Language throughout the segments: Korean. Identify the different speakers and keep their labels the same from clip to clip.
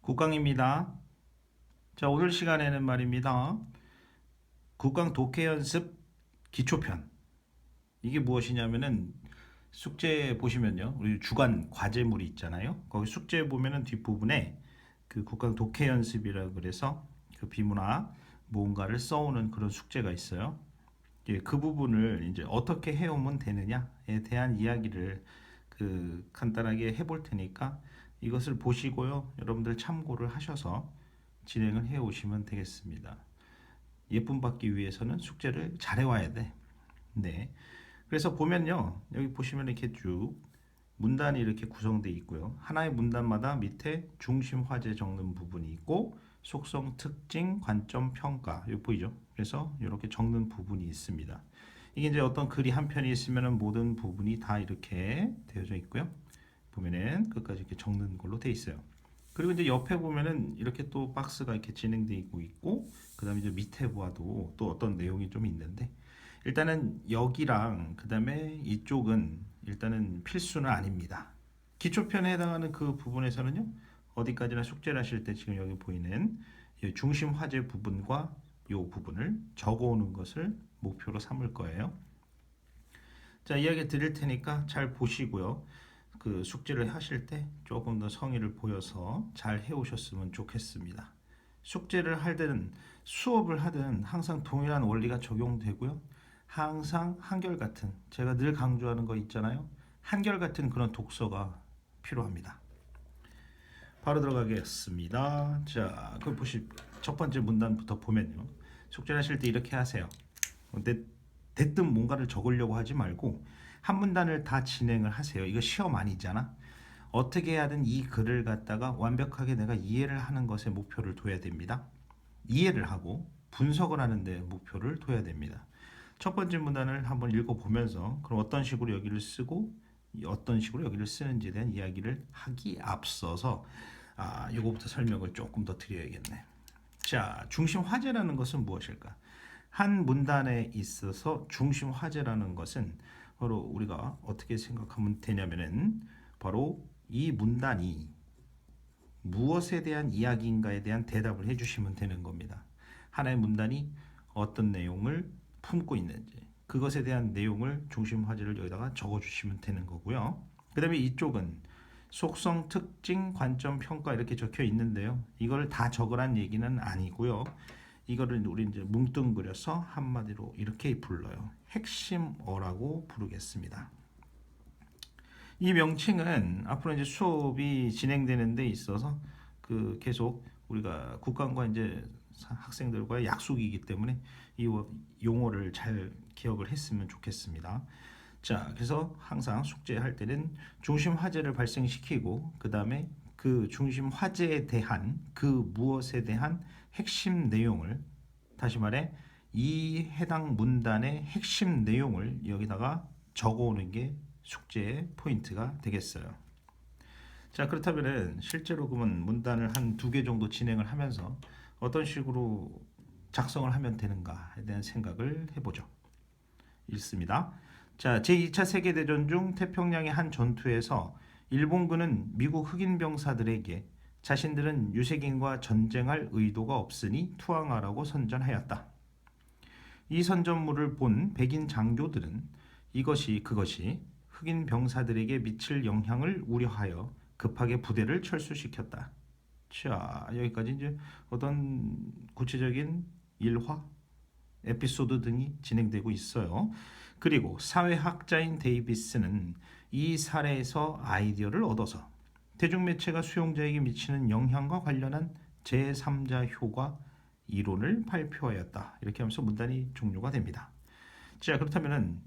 Speaker 1: 국강입니다. 자, 오늘 시간에는 말입니다. 국강 독해 연습 기초편. 이게 무엇이냐면은 숙제 보시면요. 우리 주간 과제물이 있잖아요. 거기 숙제 보면은 뒷부분에 그 국강 독해 연습이라 그래서 그 비문화 뭔가를 써오는 그런 숙제가 있어요. 예, 그 부분을 이제 어떻게 해오면 되느냐에 대한 이야기를 간단하게 해볼 테니까 이것을 보시고요. 여러분들 참고를 하셔서 진행을 해 오시면 되겠습니다. 예쁨 받기 위해서는 숙제를 잘 해와야 돼. 네. 그래서 보면요. 여기 보시면 이렇게 쭉 문단이 이렇게 구성되어 있고요. 하나의 문단마다 밑에 중심 화제 적는 부분이 있고 속성, 특징, 관점, 평가 이거 보이죠? 그래서 이렇게 적는 부분이 있습니다. 이게 이제 어떤 글이 한 편이 있으면 모든 부분이 다 이렇게 되어져 있고요. 보면은 끝까지 이렇게 적는 걸로 돼 있어요. 그리고 이제 옆에 보면은 이렇게 또 박스가 이렇게 진행되고 있고, 그다음에 이제 밑에 보아도 또 어떤 내용이 좀 있는데, 일단은 여기랑 그다음에 이쪽은 일단은 필수는 아닙니다. 기초편에 해당하는 그 부분에서는요, 어디까지나 숙제를 하실 때 지금 여기 보이는 이 중심 화제 부분과 이 부분을 적어오는 것을 목표로 삼을 거예요. 자, 이야기 드릴 테니까 잘 보시고요. 그 숙제를 하실 때 조금 더 성의를 보여서 잘 해오셨으면 좋겠습니다. 숙제를 하든 수업을 하든 항상 동일한 원리가 적용되고요. 항상 한결같은, 제가 늘 강조하는 거 있잖아요. 한결같은 그런 독서가 필요합니다. 바로 들어가겠습니다. 자, 그 보시 첫 번째 문단부터 보면요. 숙제를 하실 때 이렇게 하세요. 대뜸 뭔가를 적으려고 하지 말고 한 문단을 다 진행을 하세요. 이거 시험 아니잖아. 어떻게 하든 이 글을 갖다가 완벽하게 내가 이해를 하는 것에 목표를 둬야 됩니다. 이해를 하고 분석을 하는데 목표를 둬야 됩니다. 첫 번째 문단을 한번 읽어보면서 그럼 어떤 식으로 여기를 쓰고 어떤 식으로 여기를 쓰는지에 대한 이야기를 하기 앞서서 이거부터 설명을 조금 더 드려야겠네. 자, 중심 화제라는 것은 무엇일까? 한 문단에 있어서 중심 화제라는 것은 바로 우리가 어떻게 생각하면 되냐면은 바로 이 문단이 무엇에 대한 이야기인가에 대한 대답을 해주시면 되는 겁니다. 하나의 문단이 어떤 내용을 품고 있는지 그것에 대한 내용을 중심 화제를 여기다가 적어주시면 되는 거고요. 그 다음에 이쪽은 속성, 특징, 관점, 평가 이렇게 적혀 있는데요. 이걸 다 적으란 얘기는 아니고요. 이거를 우리 이제 뭉뚱그려서 한마디로 이렇게 불러요. 핵심어라고 부르겠습니다. 이 명칭은 앞으로 이제 수업이 진행되는 데 있어서 계속 우리가 국강과 이제 학생들과의 약속이기 때문에 이 용어를 잘 기억을 했으면 좋겠습니다. 자, 그래서 항상 숙제할 때는 중심 화제를 발생시키고 그 다음에 그 중심 화제에 대한 그 무엇에 대한 핵심 내용을 다시 말해 이 해당 문단의 핵심 내용을 여기다가 적어오는 게 숙제의 포인트가 되겠어요. 자, 그렇다면 실제로 그러면 문단을 한 두 개 정도 진행을 하면서 어떤 식으로 작성을 하면 되는가에 대한 생각을 해보죠. 읽습니다. 자, 제2차 세계대전 중 태평양의 한 전투에서 일본군은 미국 흑인 병사들에게 자신들은 유색인과 전쟁할 의도가 없으니 투항하라고 선전하였다. 이 선전물을 본 백인 장교들은 그것이 흑인 병사들에게 미칠 영향을 우려하여 급하게 부대를 철수시켰다. 자, 여기까지 이제 어떤 구체적인 일화, 에피소드 등이 진행되고 있어요. 그리고 사회학자인 데이비스는 이 사례에서 아이디어를 얻어서 대중매체가 수용자에게 미치는 영향과 관련한 제3자 효과 이론을 발표하였다. 이렇게 하면서 문단이 종료가 됩니다. 자, 그렇다면은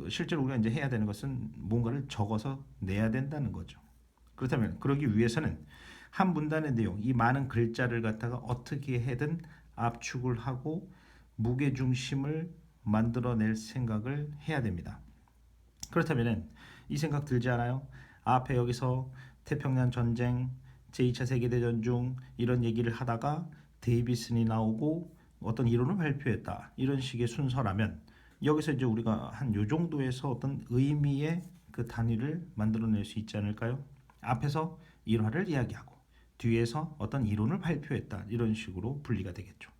Speaker 1: 실제로 우리가 이제 해야 되는 것은 뭔가를 적어서 내야 된다는 거죠. 그렇다면 그러기 위해서는 한 문단의 내용, 이 많은 글자를 갖다가 어떻게 해든 압축을 하고 무게 중심을 만들어낼 생각을 해야 됩니다. 그렇다면 이 생각 들지 않아요? 앞에 여기서 태평양 전쟁, 제2차 세계대전 중 이런 얘기를 하다가 데이비슨이 나오고 어떤 이론을 발표했다. 이런 식의 순서라면 여기서 이제 우리가 한 요 정도에서 어떤 의미의 그 단위를 만들어낼 수 있지 않을까요? 앞에서 일화를 이야기하고 뒤에서 어떤 이론을 발표했다. 이런 식으로 분리가 되겠죠.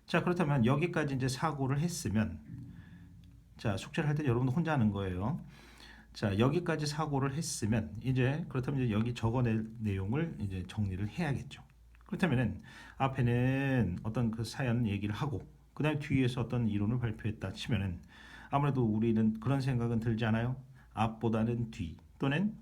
Speaker 1: 자, 그렇다면 여기까지 이제 사고를 했으면 자, 숙제를 할 때 여러분도 혼자 하는 거예요. 자, 여기까지 사고를 했으면 이제 그렇다면 이제 여기 적어낼 내용을 이제 정리를 해야겠죠. 그렇다면은 앞에는 어떤 그 사연 얘기를 하고 그다음에 뒤에서 어떤 이론을 발표했다 치면은 아무래도 우리는 그런 생각은 들지 않아요? 앞보다는 뒤 또는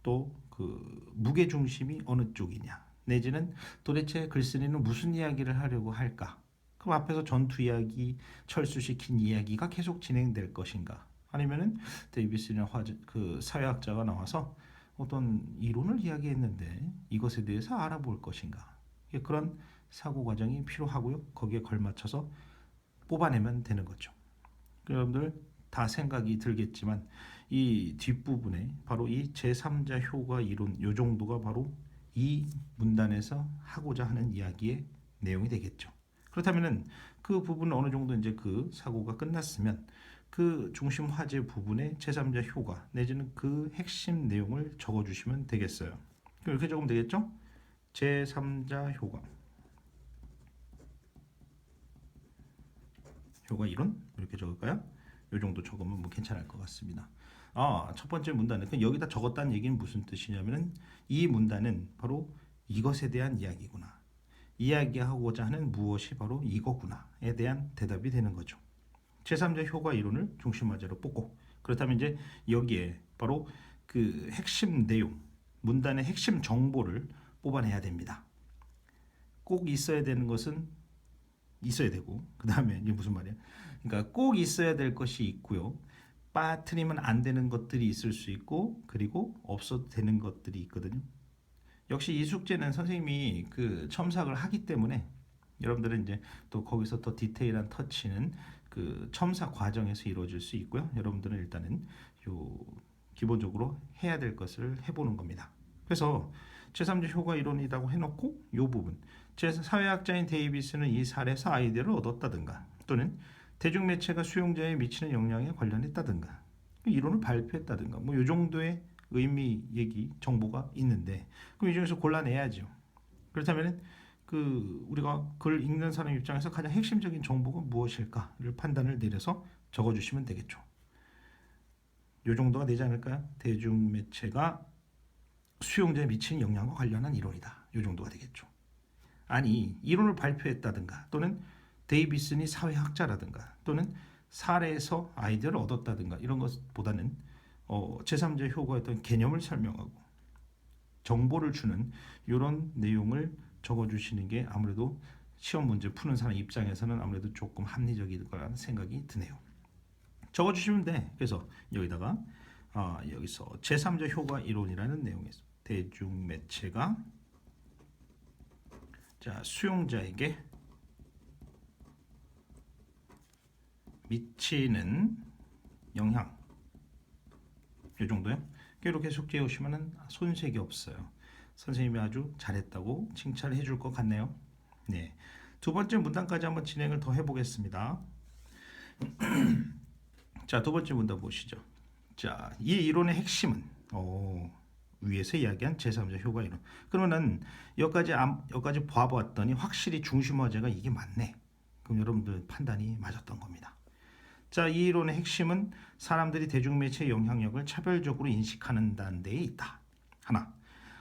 Speaker 1: 또 그 무게 중심이 어느 쪽이냐 내지는 도대체 글쓴이는 무슨 이야기를 하려고 할까? 그럼 앞에서 전투 이야기, 철수시킨 이야기가 계속 진행될 것인가? 아니면은 데이비스나 그 사회학자가 나와서 어떤 이론을 이야기했는데 이것에 대해서 알아볼 것인가? 그런 사고 과정이 필요하고요. 거기에 걸맞춰서 뽑아내면 되는 거죠. 여러분들 다 생각이 들겠지만 이 뒷부분에 바로 이 제3자 효과 이론 요 정도가 바로 이 문단에서 하고자 하는 이야기의 내용이 되겠죠. 그렇다면은 그 부분 어느 정도 이제 그 사고가 끝났으면 그 중심 화제 부분에 제3자 효과 내지는 그 핵심 내용을 적어 주시면 되겠어요. 이렇게 적으면 되겠죠? 제3자 효과 이론 이렇게 적을까요? 이 정도 적으면 뭐 괜찮을 것 같습니다. 첫 번째 문단은 그럼 여기다 적었다는 얘기는 무슨 뜻이냐면은 이 문단은 바로 이것에 대한 이야기구나. 이야기하고자 하는 무엇이 바로 이거구나에 대한 대답이 되는 거죠. 제3자 효과 이론을 중심 화제로 뽑고 그렇다면 이제 여기에 바로 그 핵심 내용, 문단의 핵심 정보를 뽑아내야 됩니다. 꼭 있어야 되는 것은 있어야 되고 그 다음에 이게 무슨 말이야? 그러니까 꼭 있어야 될 것이 있고요. 빠뜨리면 안 되는 것들이 있을 수 있고 그리고 없어도 되는 것들이 있거든요. 역시 이 숙제는 선생님이 그 첨삭을 하기 때문에 여러분들은 이제 또 거기서 더 디테일한 터치는 그 첨삭 과정에서 이루어질 수 있고요. 여러분들은 일단은 요 기본적으로 해야 될 것을 해보는 겁니다. 그래서 제3자 효과 이론이라고 해놓고 이 부분 사회학자인 데이비스는 이 사례에서 아이디어를 얻었다든가 또는 대중매체가 수용자에 미치는 영향에 관련했다든가 이론을 발표했다든가 뭐 이 정도의 의미 얘기 정보가 있는데 그럼 이 중에서 골라내야죠. 그렇다면 그 우리가 글 읽는 사람 입장에서 가장 핵심적인 정보가 무엇일까를 판단을 내려서 적어주시면 되겠죠. 이 정도가 되지 않을까요? 대중매체가 수용자에 미치는 영향과 관련한 이론이다. 이 정도가 되겠죠. 아니 이론을 발표했다든가 또는 데이비슨이 사회학자라든가 또는 사례에서 아이디어를 얻었다든가 이런 것보다는 제3자 효과의 어떤 개념을 설명하고 정보를 주는 이런 내용을 적어주시는 게 아무래도 시험 문제 푸는 사람 입장에서는 아무래도 조금 합리적일 거라는 생각이 드네요. 적어주시면 돼. 그래서 여기다가 여기서 제3자 효과 이론이라는 내용에서 대중매체가 수용자에게 미치는 영향 이 정도요. 이렇게 숙제해 오시면 손색이 없어요. 선생님이 아주 잘했다고 칭찬을 해줄 것 같네요. 네, 두 번째 문단까지 한번 진행을 더 해보겠습니다. 자, 두 번째 문단 보시죠. 자, 이 이론의 핵심은 위에서 이야기한 제3자 효과 이론. 그러면은 여기까지 봐봤더니 확실히 중심 화제가 이게 맞네. 그럼 여러분들 판단이 맞았던 겁니다. 자, 이 이론의 핵심은 사람들이 대중매체의 영향력을 차별적으로 인식하는 데에 있다. 하나,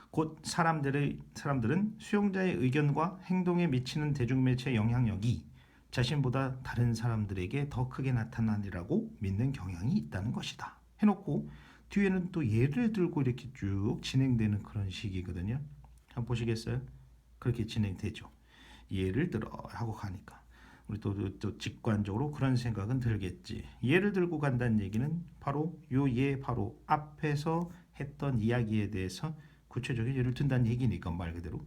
Speaker 1: 곧 사람들은 수용자의 의견과 행동에 미치는 대중매체의 영향력이 자신보다 다른 사람들에게 더 크게 나타나리라고 믿는 경향이 있다는 것이다. 해놓고 뒤에는 또 예를 들고 이렇게 쭉 진행되는 그런 식이거든요. 한번 보시겠어요? 그렇게 진행되죠. 예를 들어 하고 가니까. 우리 또 직관적으로 그런 생각은 들겠지. 예를 들고 간다는 얘기는 바로 바로 앞에서 했던 이야기에 대해서 구체적인 예를 든다는 얘기니까 말 그대로.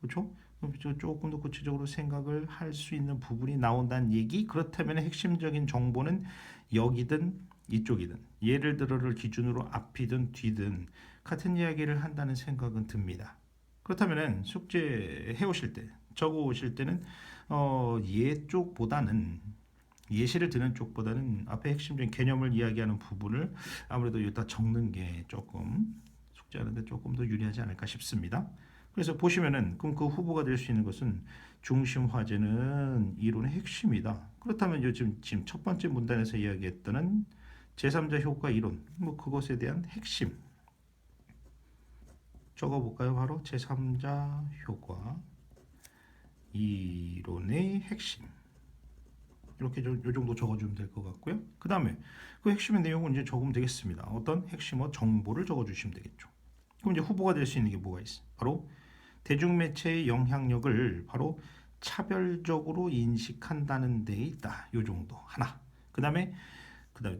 Speaker 1: 그렇죠? 조금 더 구체적으로 생각을 할 수 있는 부분이 나온다는 얘기. 그렇다면 핵심적인 정보는 여기든 이쪽이든 예를 들어를 기준으로 앞이든 뒤든 같은 이야기를 한다는 생각은 듭니다. 그렇다면 숙제 해오실 때 적어 오실 때는 예 쪽보다는 예시를 드는 쪽보다는 앞에 핵심적인 개념을 이야기하는 부분을 아무래도 여기다 적는 게 조금 숙제하는데 조금 더 유리하지 않을까 싶습니다. 그래서 보시면은 그럼 그 후보가 될 수 있는 것은 중심 화제는 이론의 핵심이다. 그렇다면 요즘 지금 첫 번째 문단에서 이야기했던 제3자 효과 이론, 뭐 그것에 대한 핵심 적어볼까요? 바로 제3자 효과 이론의 핵심. 이렇게 요 정도 적어주면 될 것 같고요. 그 다음에 그 핵심의 내용은 이제 적으면 되겠습니다. 어떤 핵심어 정보를 적어주시면 되겠죠. 그럼 이제 후보가 될 수 있는 게 뭐가 있어? 바로 대중매체의 영향력을 바로 차별적으로 인식한다는 데에 있다. 요 정도 하나. 그다음에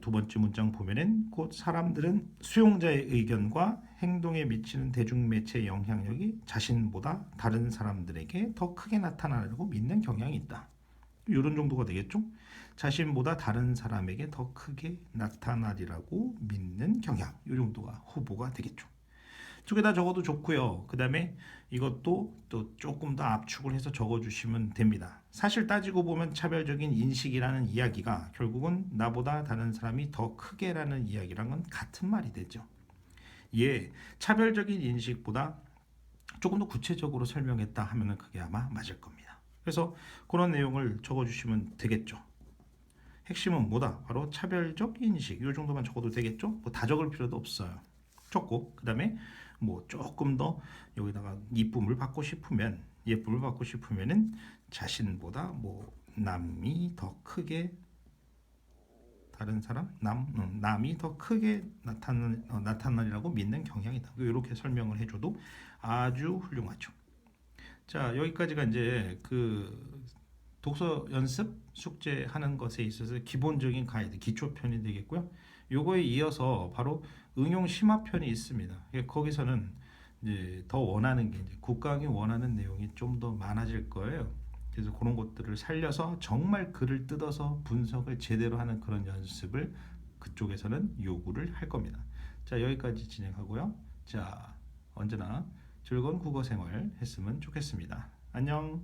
Speaker 1: 두 번째 문장 보면은 곧 사람들은 수용자의 의견과 행동에 미치는 대중매체의 영향력이 자신보다 다른 사람들에게 더 크게 나타나려고 믿는 경향이 있다. 이런 정도가 되겠죠? 자신보다 다른 사람에게 더 크게 나타나리라고 믿는 경향. 이 정도가 후보가 되겠죠. 두 개 다 적어도 좋고요. 그 다음에 이것도 또 조금 더 압축을 해서 적어주시면 됩니다. 사실 따지고 보면 차별적인 인식이라는 이야기가 결국은 나보다 다른 사람이 더 크게라는 이야기랑 은 같은 말이 되죠. 예, 차별적인 인식보다 조금 더 구체적으로 설명했다 하면은 그게 아마 맞을 겁니다. 그래서 그런 내용을 적어주시면 되겠죠. 핵심은 뭐다? 바로 차별적 인식. 이 정도만 적어도 되겠죠? 뭐 다 적을 필요도 없어요. 적고 그 다음에 뭐 조금 더 여기다가 예쁨을 받고 싶으면은 자신보다 뭐 남이 더 크게 다른 사람 남이 더 크게 나타나리라고 믿는 경향이다. 이렇게 설명을 해줘도 아주 훌륭하죠. 자, 여기까지가 이제 그 독서 연습 숙제하는 것에 있어서 기본적인 가이드 기초편이 되겠고요. 요거에 이어서 바로 응용 심화편이 있습니다. 거기서는 이제 더 원하는 게 이제 국강이 원하는 내용이 좀 더 많아질 거예요. 그래서 그런 것들을 살려서 정말 글을 뜯어서 분석을 제대로 하는 그런 연습을 그쪽에서는 요구를 할 겁니다. 자, 여기까지 진행하고요. 자, 언제나 즐거운 국어 생활 했으면 좋겠습니다. 안녕.